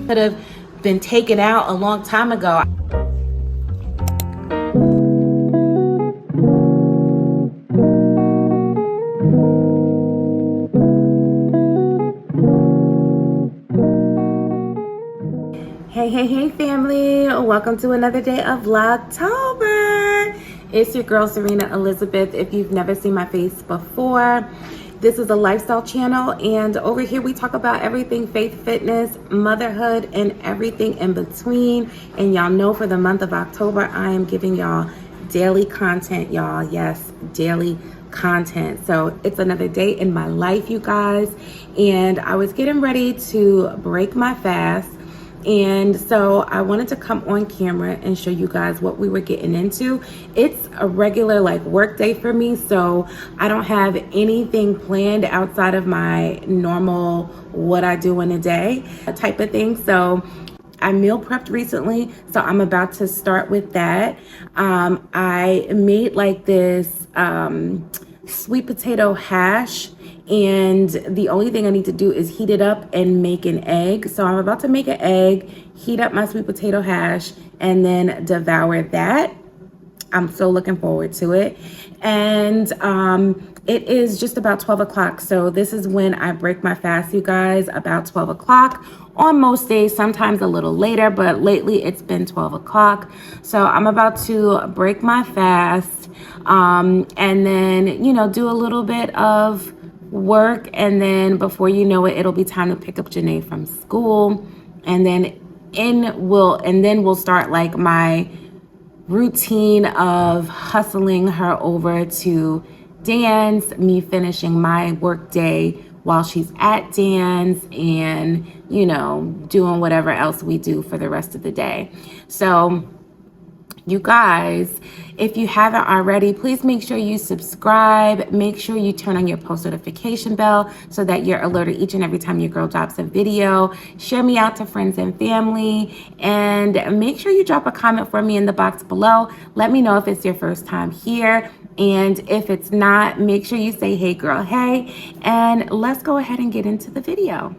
Could have been taken out a long time ago. Hey family, welcome to another day of Vlogtober. It's your girl Zarina Elizabeth. If you've never seen my face before, this is a lifestyle channel, and over here we talk about everything faith, fitness, motherhood, and everything in between. And y'all know for the month of October, I am giving y'all daily content, y'all. Yes, daily content. So it's another day in my life, you guys, and I was getting ready to break my fast. And so I wanted to come on camera and show you guys what we were getting into. It's a regular work day for me, so I don't have anything planned outside of my normal what I do in a day type of thing. So I meal prepped recently, so I'm about to start with that. I made this sweet potato hash, and the only thing I need to do is heat it up and make an egg. So I'm about to make an egg, heat up my sweet potato hash, and then devour that. I'm so looking forward to it. And it is just about 12 o'clock. So this is when I break my fast, you guys, about 12 o'clock on most days, sometimes a little later, but lately it's been 12 o'clock. So I'm about to break my fast and then, do a little bit of work, and then before you know it, it'll be time to pick up Janae from school, and then we'll start my routine of hustling her over to dance, me finishing my work day while she's at dance, and doing whatever else we do for the rest of the day. So you guys, if you haven't already, please make sure you subscribe. Make sure you turn on your post notification bell so that you're alerted each and every time your girl drops a video. Share me out to friends and family, and make sure you drop a comment for me in the box below. Let me know if it's your first time here, and if it's not, make sure you say, hey girl, hey, and let's go ahead and get into the video.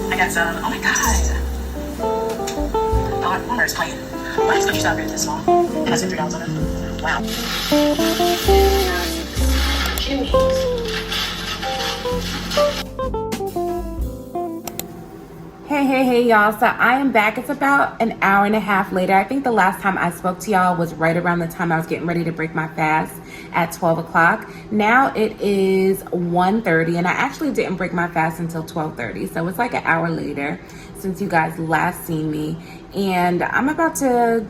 I got some, oh my god. Oh, Homer's playing. Why is country style beer this small? It has $3 on it. Wow. Hey y'all, so I am back. It's about an hour and a half later. I think the last time I spoke to y'all was right around the time I was getting ready to break my fast at 12 o'clock. Now it is 1:30, and I actually didn't break my fast until 12:30, so it's an hour later since you guys last seen me. And I'm about to,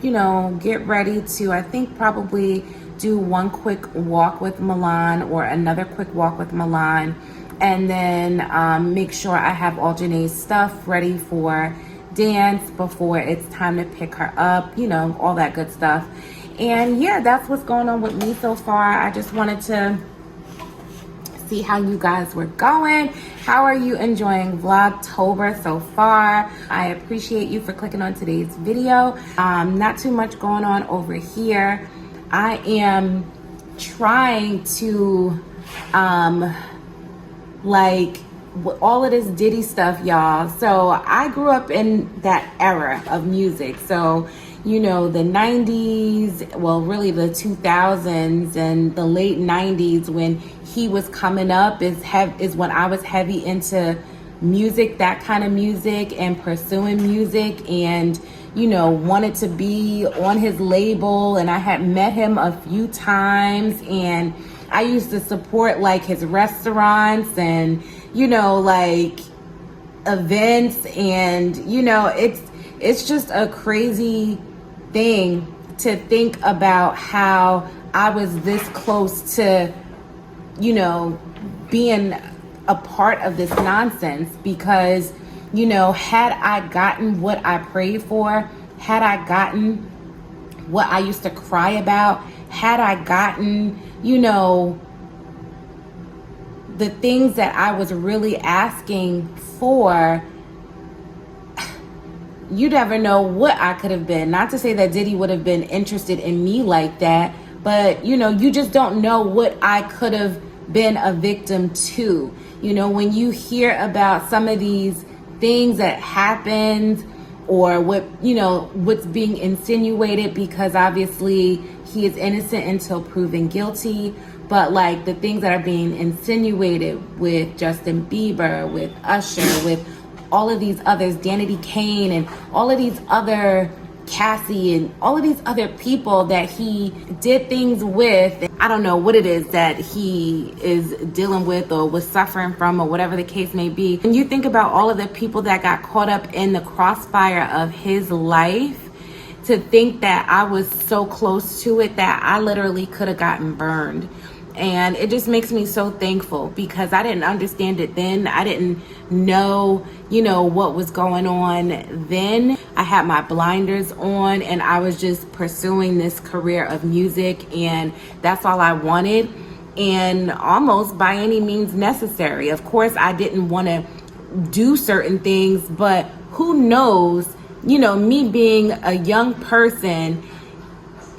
get ready to, I think, probably do one quick walk with Milan or another quick walk with Milan, and then make sure I have all Janae's stuff ready for dance before it's time to pick her up, all that good stuff. And yeah, that's what's going on with me so far. I just wanted to see how you guys were going. How are you enjoying Vlogtober so far? I appreciate you for clicking on today's video. Not too much going on over here. I am trying to all of this Diddy stuff, y'all. So I grew up in that era of music. So, the 90s, well, really the 2000s and the late 90s when he was coming up is when I was heavy into music, that kind of music, and pursuing music, and wanted to be on his label. And I had met him a few times, and I used to support like his restaurants and like events, and it's just a crazy thing to think about how I was this close to being a part of this nonsense, because had I gotten what I prayed for, had I gotten what I used to cry about, had I gotten the things that I was really asking for, you never know what I could have been. Not to say that Diddy would have been interested in me like that, but you just don't know what I could have been a victim to. When you hear about some of these things that happened, or what's being insinuated, because obviously he is innocent until proven guilty, but like the things that are being insinuated with Justin Bieber, with Usher, with all of these others, Danity Kane, and all of these other, Cassie, and all of these other people that he did things with. I don't know what it is that he is dealing with or was suffering from, or whatever the case may be. When you think about all of the people that got caught up in the crossfire of his life, to think that I was so close to it that I literally could have gotten burned. And it just makes me so thankful, because I didn't understand it then. I didn't know, what was going on then. I had my blinders on, and I was just pursuing this career of music, and that's all I wanted, and almost by any means necessary. Of course, I didn't want to do certain things, but who knows, me being a young person,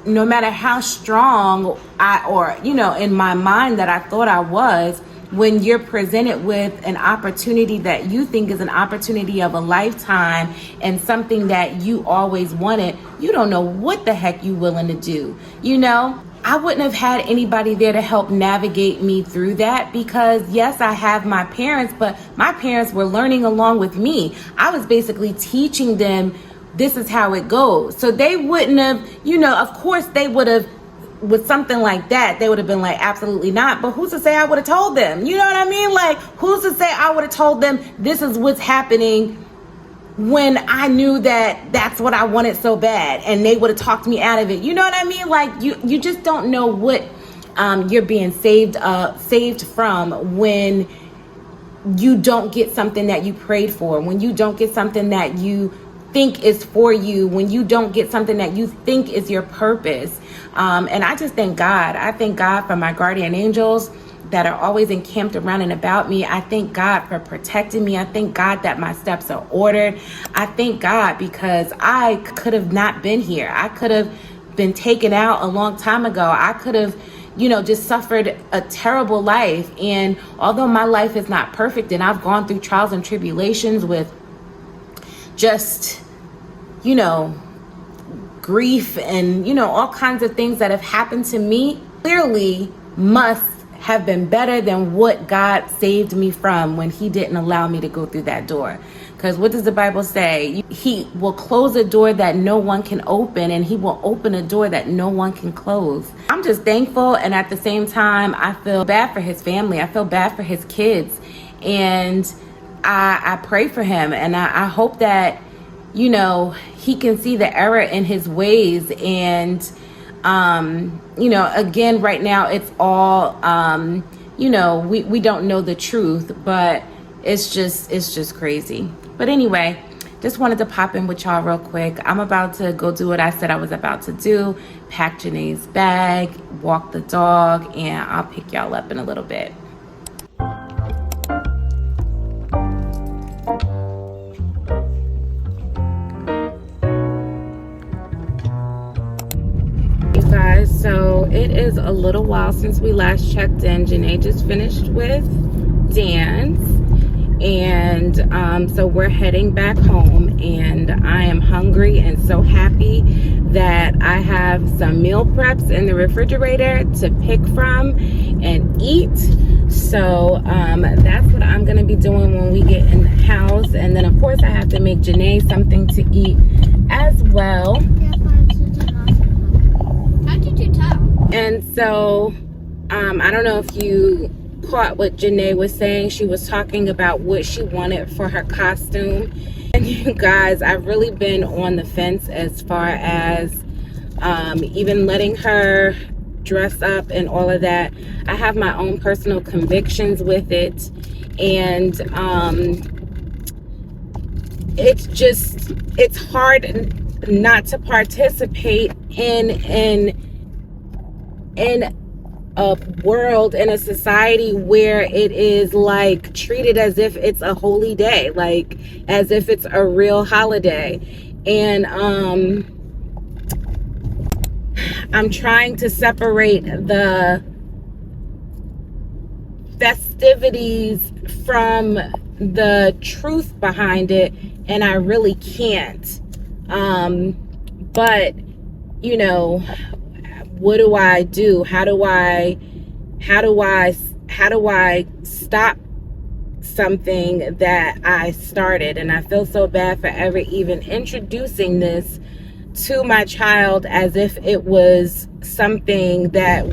no matter how strong in my mind that I thought I was, when you're presented with an opportunity that you think is an opportunity of a lifetime and something that you always wanted, you don't know what the heck you're willing to do. I wouldn't have had anybody there to help navigate me through that, because yes, I have my parents, but my parents were learning along with me. I was basically teaching them this is how it goes. So they wouldn't have, of course they would have, with something like that, they would have been like, absolutely not. But who's to say I would have told them? You know what I mean? Like, who's to say I would have told them this is what's happening, when I knew that that's what I wanted so bad, and they would have talked me out of it? You know what I mean? Like, you just don't know what you're being saved from when you don't get something that you prayed for, when you don't get something that you think is for you, when you don't get something that you think is your purpose. And I just thank God. I thank God for my guardian angels that are always encamped around and about me. I thank God for protecting me. I thank God that my steps are ordered. I thank God because I could have not been here. I could have been taken out a long time ago. I could have, just suffered a terrible life. And although my life is not perfect, and I've gone through trials and tribulations with just, grief and, all kinds of things that have happened to me, clearly must have been better than what God saved me from when he didn't allow me to go through that door. Because what does the Bible say? He will close a door that no one can open, and he will open a door that no one can close. I'm just thankful, and at the same time, I feel bad for his family. I feel bad for his kids, and I pray for him, and I hope that he can see the error in his ways. And again, right now it's all we don't know the truth, but it's just crazy. But anyway, just wanted to pop in with y'all real quick. I'm about to go do what I said I was about to do, pack Janae's bag, walk the dog, and I'll pick y'all up in a little bit. So it is a little while since we last checked in. Janae just finished with dance, and so we're heading back home, and I am hungry and so happy that I have some meal preps in the refrigerator to pick from and eat. So that's what I'm gonna be doing when we get in the house. And then of course I have to make Janae something to eat as well. How did you tell? And so I don't know if you caught what Janae was saying. She was talking about what she wanted for her costume. And you guys, I've really been on the fence as far as even letting her dress up and all of that. I have my own personal convictions with it, and it's hard not to participate in a world, in a society where it is like treated as if it's a holy day, like as if it's a real holiday. And I'm trying to separate the festivities from the truth behind it, and I really can't. But you know, what do I do? How do I stop something that I started? And I feel so bad for ever even introducing this to my child as if it was something that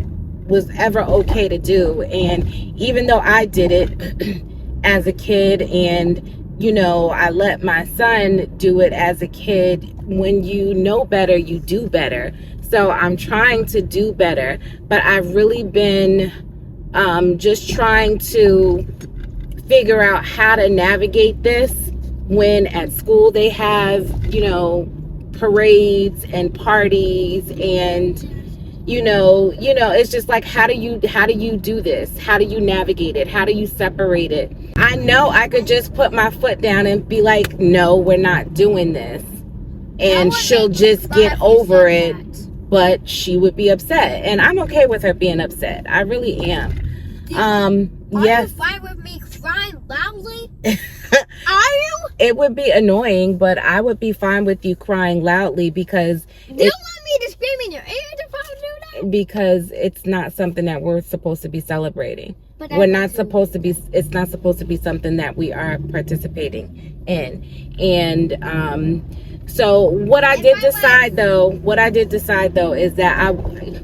was ever okay to do. And even though I did it as a kid, and you know, I let my son do it as a kid, when you know better, you do better. So I'm trying to do better, but I've really been just trying to figure out how to navigate this when at school they have, you know, parades and parties, and you know, it's just like, how do you do this? How do you navigate it? How do you separate it? I know I could just put my foot down and be like, no, we're not doing this, and she'll just get over it. But she would be upset, and I'm okay with her being upset. I really am. Yes. Are you fine with me crying loudly? Are you? It would be annoying, but I would be fine with you crying loudly, because you want me to scream in your ear if I do that? Because it's not something that we're supposed to be celebrating. We're not supposed to be. It's not supposed to be something that we are participating in. And so what I did decide though is that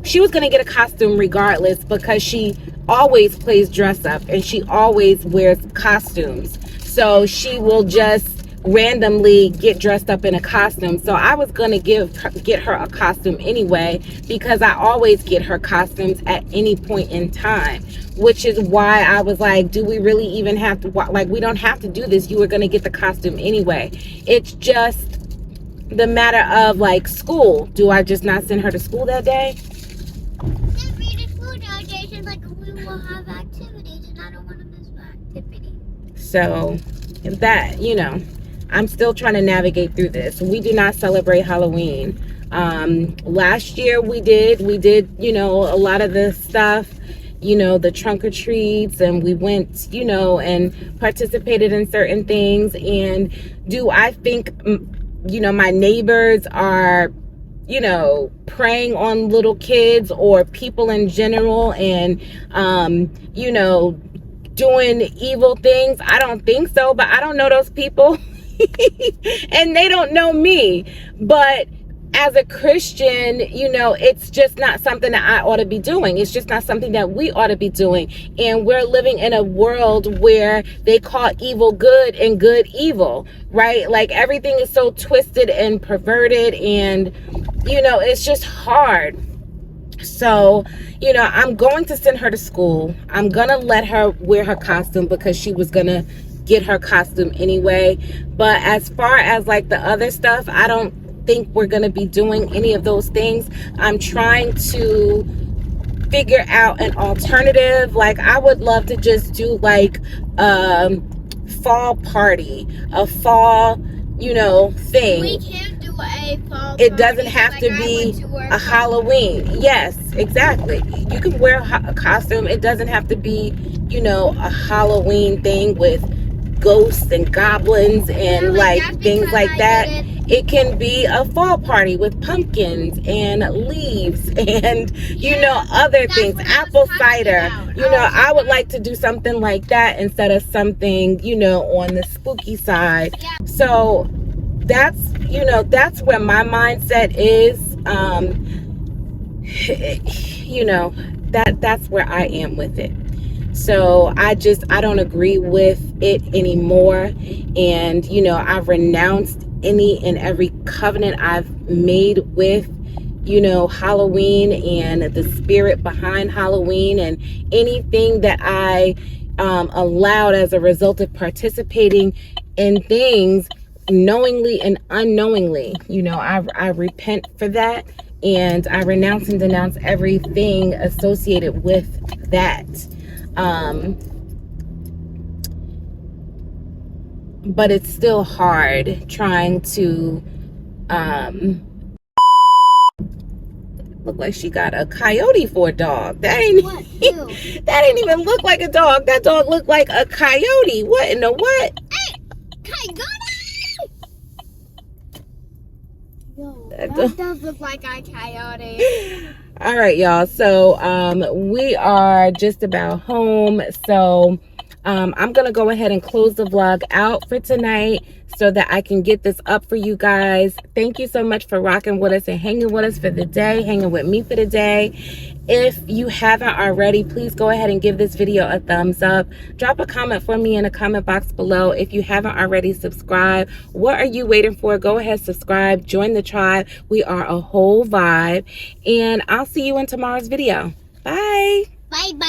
she was gonna get a costume regardless, because she always plays dress up and she always wears costumes. So she will just randomly get dressed up in a costume. So I was gonna get her a costume anyway, because I always get her costumes at any point in time, which is why I was like, do we really even have to, like, we don't have to do this. You were gonna get the costume anyway. It's just the matter of like school. Do I just not send her to school that day? Send me to school that day, so like we will have activities, and I don't want to miss my activity. So that, you know, I'm still trying to navigate through this. We do not celebrate Halloween. Last year we did, you know, a lot of the stuff, you know, the trunk or treats, and we went, you know, and participated in certain things. And do I think, you know, my neighbors are, you know, preying on little kids or people in general, and you know, doing evil things? I don't think so, but I don't know those people and they don't know me. But as a Christian, you know, it's just not something that I ought to be doing. It's just not something that we ought to be doing. And we're living in a world where they call evil good and good evil, right? Like everything is so twisted and perverted, and, you know, it's just hard. So, you know, I'm going to send her to school. I'm going to let her wear her costume, because she was going to get her costume anyway. But as far as like the other stuff, I don't think we're going to be doing any of those things. I'm trying to figure out an alternative. Like I would love to just do like fall party, a fall, you know, thing. We can do a fall It doesn't have like to be a Halloween. Yes, exactly. You can wear a costume. It doesn't have to be, you know, a Halloween thing with ghosts and goblins and like things like that. it can be a fall party with pumpkins and leaves and, you know, other things, apple cider. You know, I would like to do something like that instead of something, you know, on the spooky side. So that's, you know, that's where my mindset is. You know, that's where I am with it. So I don't agree with it anymore. And, you know, I've renounced any and every covenant I've made with, you know, Halloween and the spirit behind Halloween, and anything that I allowed as a result of participating in things knowingly and unknowingly. You know, I repent for that, and I renounce and denounce everything associated with that. But it's still hard trying to look like she got a coyote for a dog. That ain't that ain't even look like a dog. That dog looked like a coyote. What in the what? Hey, coyote! Yo, that does look like a coyote. All right, y'all. So we are just about home. So I'm gonna go ahead and close the vlog out for tonight so that I can get this up for you guys. Thank you so much for rocking with us and hanging with us for the day, hanging with me for the day. If you haven't already, please go ahead and give this video a thumbs up. Drop a comment for me in the comment box below. If you haven't already subscribed, what are you waiting for? Go ahead, subscribe, join the tribe. We are a whole vibe. And I'll see you in tomorrow's video. Bye. Bye bye.